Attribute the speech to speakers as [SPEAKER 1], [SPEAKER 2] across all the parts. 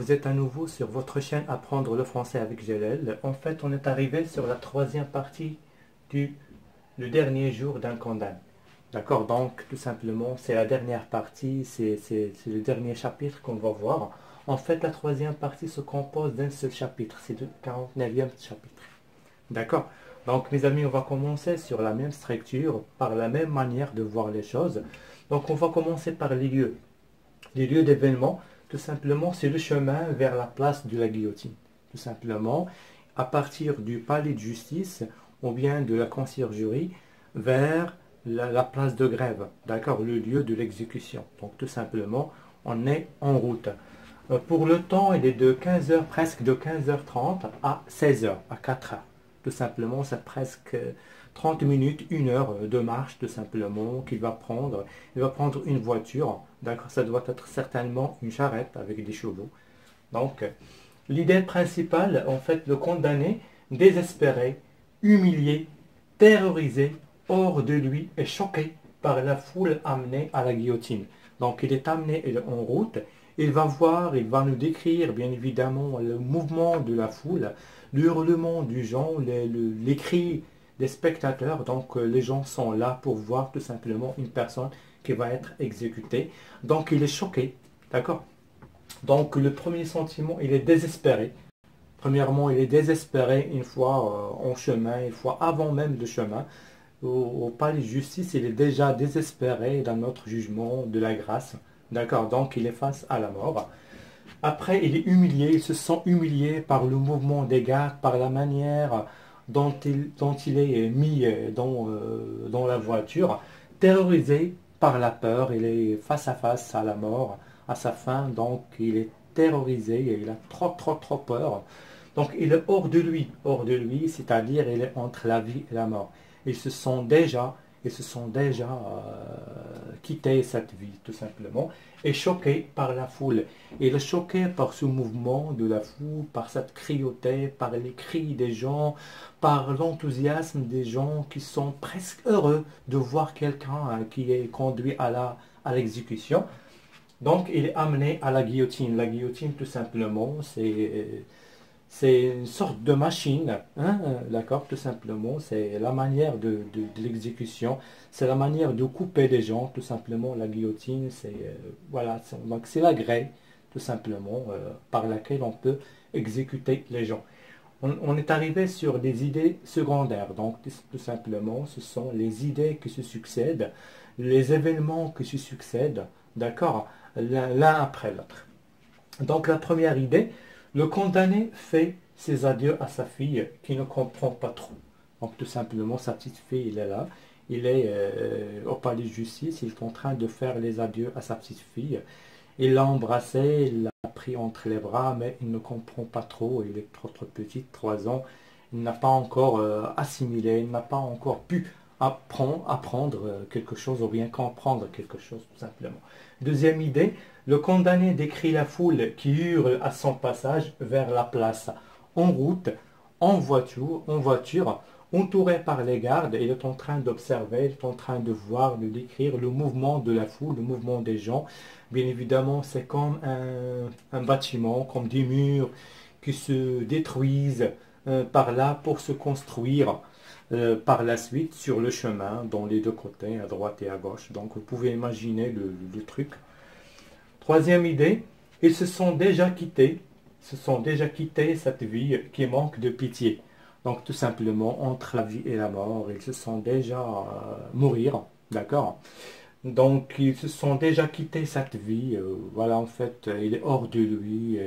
[SPEAKER 1] vous êtes à nouveau sur votre chaîne Apprendre le français avec Jalel. En fait, on est arrivé sur la troisième partie du le dernier jour d'un condamné. D'accord, donc tout simplement, c'est la dernière partie, c'est le dernier chapitre qu'on va voir. En fait, la troisième partie se compose d'un seul chapitre, c'est le 49e chapitre. D'accord, donc mes amis, on va commencer sur la même structure, par la même manière de voir les choses. Donc on va commencer par les lieux. Les lieux d'événement, tout simplement, c'est le chemin vers la place de la guillotine. Tout simplement, à partir du palais de justice ou bien de la conciergerie vers la place de grève, d'accord, le lieu de l'exécution. Donc tout simplement, on est en route. Pour le temps, il est de 15 heures, presque de 15h30 à 16 heures, à 4 heures. Tout simplement, c'est presque 30 minutes, 1 heure de marche, tout simplement, qu'il va prendre. Il va prendre une voiture, d'accord, ça doit être certainement une charrette avec des chevaux. Donc, l'idée principale, en fait, le condamné, désespéré, humilié, terrorisé, hors de lui et choqué par la foule amenée à la guillotine. Donc, il est amené en route. Il va voir, il va nous décrire, bien évidemment, le mouvement de la foule, le hurlement du gens, les cris des spectateurs. Donc, les gens sont là pour voir tout simplement une personne qui va être exécutée. Donc, il est choqué, d'accord? Donc, le premier sentiment, il est désespéré. Premièrement, il est désespéré une fois en chemin, une fois avant même le chemin. Au palais de justice, il est déjà désespéré dans notre jugement de la grâce. D'accord, donc il est face à la mort. Après, il est humilié, il se sent humilié par le mouvement des gardes, par la manière dont il est mis dans la voiture, terrorisé par la peur, il est face à la mort, à sa fin, donc il est terrorisé, et il a trop peur. Donc il est hors de lui, c'est-à-dire il est entre la vie et la mort. Ils se sont déjà quitté cette vie, tout simplement, et choqués par la foule. Il est choqué par ce mouvement de la foule, par cette criauté, par les cris des gens, par l'enthousiasme des gens qui sont presque heureux de voir quelqu'un qui est conduit à l'exécution. Donc, il est amené à la guillotine. La guillotine, tout simplement, c'est une sorte de machine, hein, d'accord, tout simplement. C'est la manière de l'exécution, c'est la manière de couper les gens, tout simplement. La guillotine, voilà, donc c'est la grille, tout simplement, par laquelle on peut exécuter les gens. On est arrivé sur des idées secondaires, donc tout simplement, ce sont les idées qui se succèdent, les événements qui se succèdent, d'accord, l'un après l'autre. Donc la première idée, le condamné fait ses adieux à sa fille qui ne comprend pas trop. Donc tout simplement, sa petite fille, il est là, il est au palais de justice, il est en train de faire les adieux à sa petite fille. Il l'a embrassée, il l'a pris entre les bras, mais il ne comprend pas trop, il est trop petit, 3 ans, il n'a pas encore assimilé, il n'a pas encore pu apprendre quelque chose ou bien comprendre quelque chose, tout simplement. Deuxième idée, le condamné décrit la foule qui hurle à son passage vers la place, en route, en voiture, entouré par les gardes. Il est en train d'observer, il est en train de voir, de décrire le mouvement de la foule, le mouvement des gens. Bien évidemment, c'est comme un bâtiment, comme des murs qui se détruisent par là pour se construire par la suite sur le chemin, dans les deux côtés, à droite et à gauche. Donc vous pouvez imaginer le truc. Troisième idée, ils se sont déjà quittés cette vie qui manque de pitié. Donc tout simplement, entre la vie et la mort, ils se sont déjà mourir, d'accord? Donc ils se sont déjà quittés cette vie. Voilà, en fait, il est hors de lui.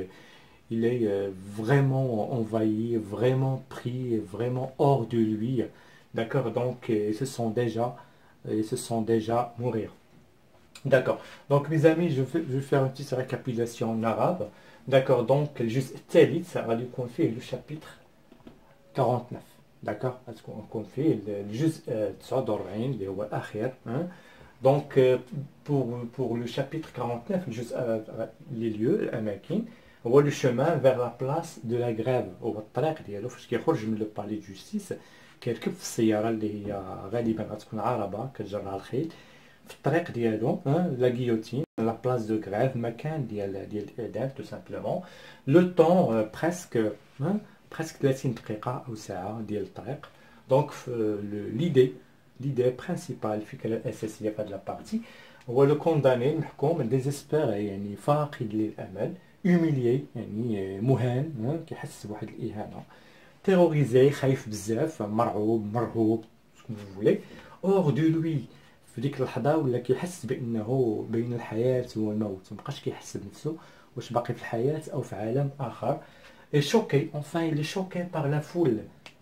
[SPEAKER 1] Il est vraiment envahi, vraiment pris, vraiment hors de lui. D'accord? Donc ils se sont déjà mourir. D'accord. Donc, mes amis, je vais faire une petite récapitulation en arabe. D'accord. Donc, juste الثالث ça va lui confier le chapitre 49. D'accord. Parce qu'on confie le جزء 49 اللي هو الأخير. Hein. Donc, pour le chapitre 49, les lieux, الأماكن, هو le chemin vers la place de la grève. هو الطريق ديالو فاش كيخرج من لو بالي دو جوستيس كيركب في السيارة اللي هي غالبا غتكون عربة كتجرها الخيل. في الطريق ديالو لا guillotine la place de grève, مكان ديال الإعدام tout simplement. Le temps presque presque 30 دقيقة أو ساعة ديال الطريق. Donc l'idée principale الفكرة الأساسية في هذه البارتي هو لو كونداني المحكوم ديزيسبيري يعني فاقد للأمل humilié يعني مهان كيحس بواحد الإهانة terrorisé خايف بزاف مرعوب ce que vous voulez hors de lui في ديك اللحظة ولا كيحس بأنه بين الحياة والموت مبقاش كيحس بنفسه واش باقي في الحياة أو في عالم آخر et choqué enfin il est choqué par la foule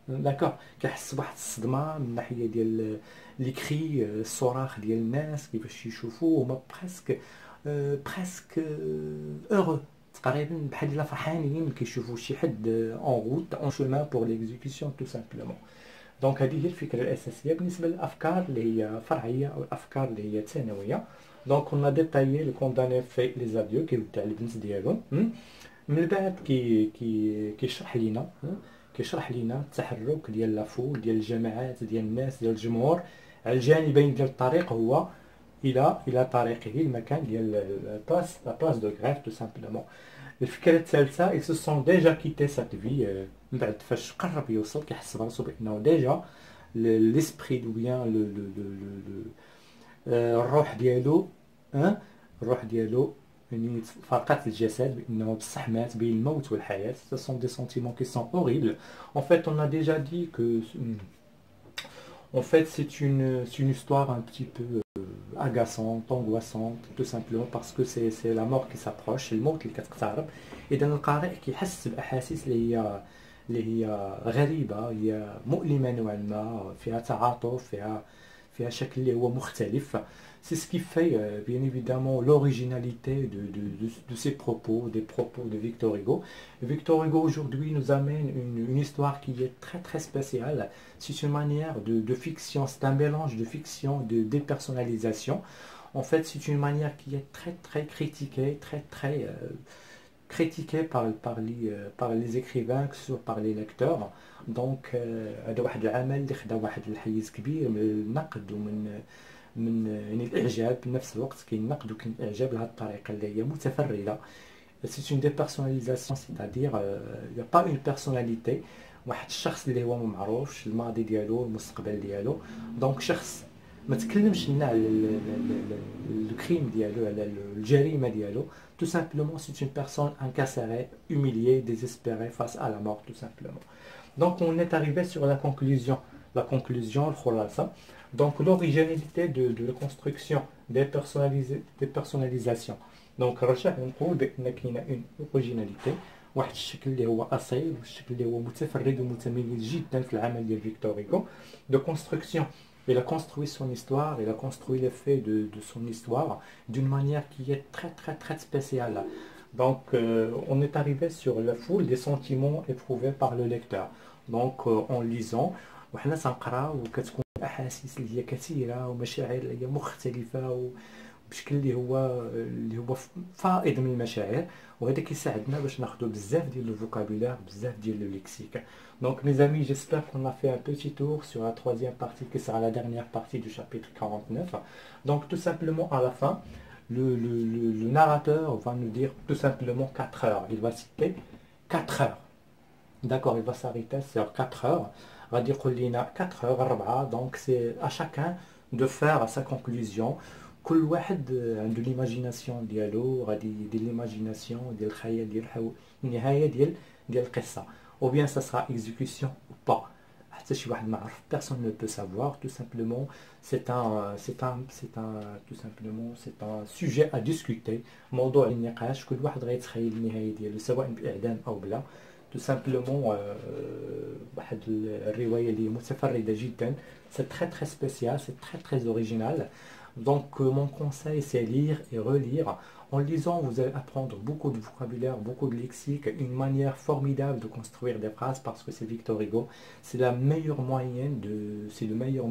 [SPEAKER 1] d'accord كيحس بواحد الصدمة من الناحية ديال لي كري الصراخ ديال الناس كيفاش يشوفوه هما بريسك heureux تقريبا بحال الا فرحانين كيشوفوا شي حد اون روت اون شومان بور ليكزيكسيون تو سامبلومون دونك هذه هي الفكره الاساسيه بالنسبه للافكار اللي هي فرعيه او الافكار اللي هي ثانويه دونك كنا ديتايي لو كونداني في لي زاديو كيودع البنت ديالو من بعد كيشرح لينا التحرك ديال لافول ديال الجماعات ديال الناس ديال الجمهور على الجانبين ديال الطريق هو الى طريقه المكان ديال لا بلاس دو غريف تو سامبلومون الفكره الثالثه ils se sont déjà quitté cette vie من بعد فاش قرب يوصل كيحس براسو بانه ديجا ليسبري دو بيان الروح ديالو يعني فارقات الجسد بانه بصح مات بين الموت والحياه ce sont des sentiments qui sont horribles en fait on a déjà dit que en fait c'est une histoire un petit peu agaçante, angoissante, tout simplement parce que c'est la mort qui s'approche, الموت اللي كتقترب. إذا القارئ كيحس بأحاسيس اللي هي غريبة، هي مؤلمة نوعا ما، فيها تعاطف، فيها شكل اللي هو مختلف. C'est ce qui fait bien évidemment l'originalité de ces propos, des propos de Victor Hugo. Victor Hugo aujourd'hui nous amène une histoire qui est très très spéciale. C'est une manière de fiction, c'est un mélange de fiction, de dépersonnalisation. En fait, c'est une manière qui est très très critiquée, très critiquée par les écrivains, que ce soit par les lecteurs. Donc, هذا واحد العمل اللي خدا واحد الحيز كبير من النقد من يعني الاعجاب بنفس الوقت كاين نقد وكاين اعجاب لهذه الطريقه اللي هي متفرده سي اون ديبيرسوناليزاسيون سيتادير يا با اون بيرسوناليتي واحد الشخص اللي هو ما معروفش الماضي ديالو المستقبل ديالو دونك شخص ما تكلمش لنا على الكريم ديالو على الجريمه ديالو tout simplement c'est une personne incarcérée humiliée désespérée face à la mort tout simplement donc on est arrivé sur la conclusion الخلاصه donc l'originalité de la construction dépersonnalisation donc رجع نقول بان كاينه اون originalité واحد الشكل اللي هو اصيل والشكل اللي هو متفرد ومتميز جدا في العمل ديال فيكتور هيغو de construction. Il a construit son histoire, il a construit les faits de son histoire d'une manière qui est très spéciale. Donc on est arrivé sur la foule des sentiments éprouvés par le lecteur. Donc en lisant وحنا تنقراو وكتكون احاسيس اللي هي كثيره ومشاعر اللي هي مختلفه وبشكل اللي هو فائض من المشاعر وهذا كيساعدنا باش ناخذوا بزاف ديال الفوكابولير بزاف ديال لو ليكسيك. Donc mes amis, j'espère qu'on a fait un petit tour sur la troisième partie qui sera la dernière partie du chapitre 49. Donc tout simplement à la fin, le narrateur va nous dire tout simplement 4 heures. Il va citer 4 heures. D'accord, il va s'arrêter sur 4 heures. غادي يقول لنا 4 heures 4 donc c'est à chacun de faire sa conclusion. كل واحد عنده ليماجيناسيون ديالو غادي يدير ليماجيناسيون ديال الخيال ديال النهايه ديال القصه ou bien ça sera exécution ou pas حتى شي واحد ما عرف personne ne peut savoir tout simplement c'est un sujet à discuter موضوع النقاش كل واحد غيتخيل النهايه ديالو سواء باعدام او بلا tout simplement واحد الروايه اللي متفرده جدا c'est très spécial c'est très original. Donc mon conseil c'est lire et relire. En lisant vous allez apprendre beaucoup de vocabulaire, beaucoup de lexique, une manière formidable de construire des phrases parce que c'est Victor Hugo, c'est le meilleur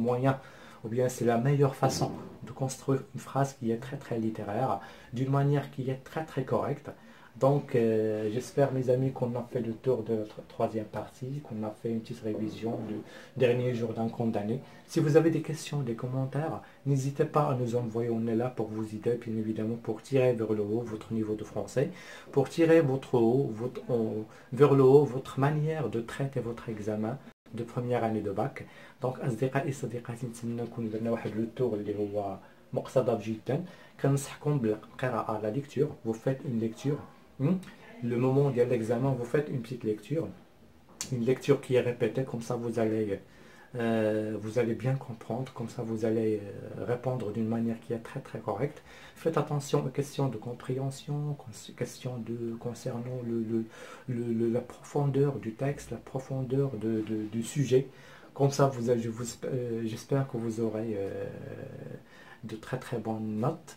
[SPEAKER 1] moyen ou bien c'est la meilleure façon de construire une phrase qui est très littéraire d'une manière qui est très correcte Donc, j'espère, mes amis, qu'on a fait le tour de notre troisième partie, qu'on a fait une petite révision du dernier jour d'un condamné. Si vous avez des questions, des commentaires, n'hésitez pas à nous envoyer. On est là pour vous aider, bien évidemment, pour tirer vers le haut votre niveau de français, pour tirer vers le haut votre manière de traiter votre examen de première année de bac. Donc, أصدقائي صديقاتي، نتمنى نكون درنا واحد لو تور اللي هو مقتضب جدا. كنصحكم بالقراءة، la lecture. Vous faites une lecture. Le moment de l'examen, vous faites une petite lecture. Une lecture qui est répétée, comme ça vous allez bien comprendre, comme ça vous allez répondre d'une manière qui est très très correcte. Faites attention aux questions de compréhension, questions concernant la profondeur du texte, la profondeur du sujet. Comme ça, j'espère que vous aurez de très très bonnes notes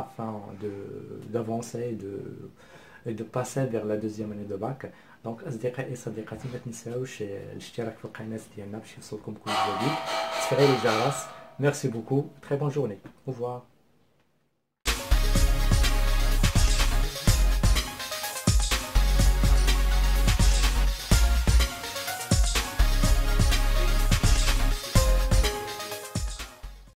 [SPEAKER 1] afin d'avancer et de passer vers la deuxième année de bac. Donc أصدقائي صديقاتي، ما تنساوش الاشتراك في القناة ديالنا باش يوصلكم كل جديد، تفعيل الجرس. Merci beaucoup, très bonne journée, au revoir.